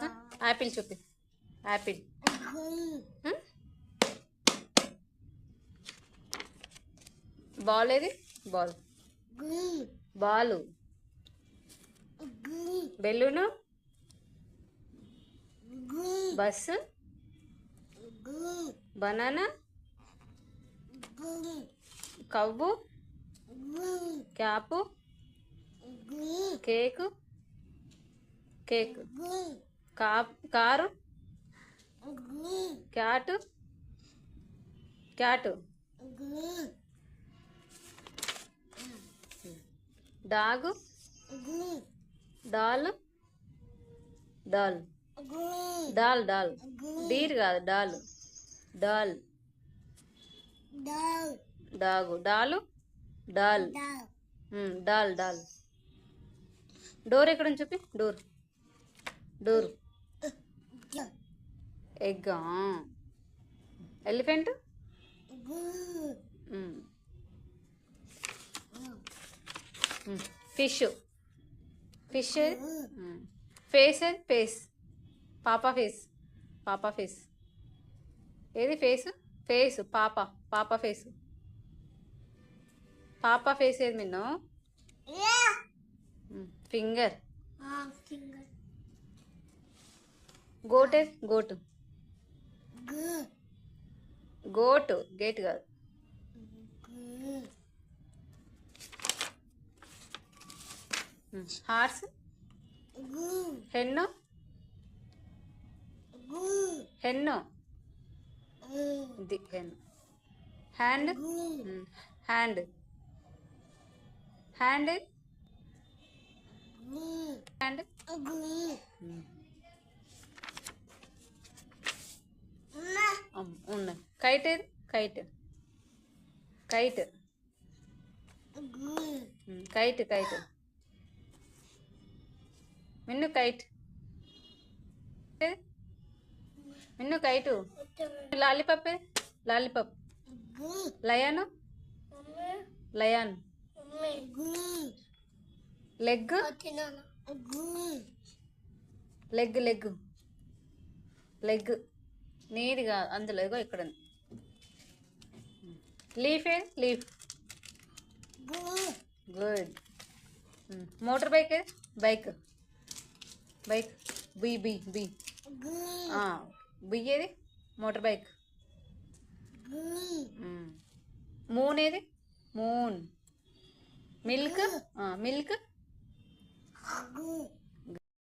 Apple చూపి. Apple. Ball ఏది? Ball. Ball. Balloon. Bus. Banana. Cow. Cap. Cake. Cake. Car. Cat. Cat. Dog. Doll. Doll. Doll doll. Deer కాదు, doll. Doll. Dog. Doll. Doll. Doll doll. Door ఎక్కడ ఉంది చూపి. Door. Door. ఎగ్గా. Elephant. Fish. Fish. Face. Face. పాప face. పాప face ఏది? Face. Face. పాప. పాప ఫేస్. పాప ఫేస్ ఏది మిన్ను? ఫింగర్. గోట్ ఏది? గోటు. గోటు. గేట్ కాదు. హార్స్. హెన్ను. హెన్ను. ఇది hen. Hand. Hand. Hand. Hand. ఉన్నాయి. కైట్ ఏది? Kite. Kite. Kite. Kite. Minnu kite. Minnu kite. Lollipop. Lollipop. Lion. Lion. Leg. Leg. Leg. Leg నీది కాదు, అందులో ఇగో ఇక్కడ ఉంది. లీఫ్ ఏది? లీఫ్. గుడ్. మోటార్ బైక్ ఏది? Bike. Bike. Bee. Bee. Bee. Bee ఏది? Motor bike. మూన్ ఏది? మూన్. మిల్క్. మిల్క్.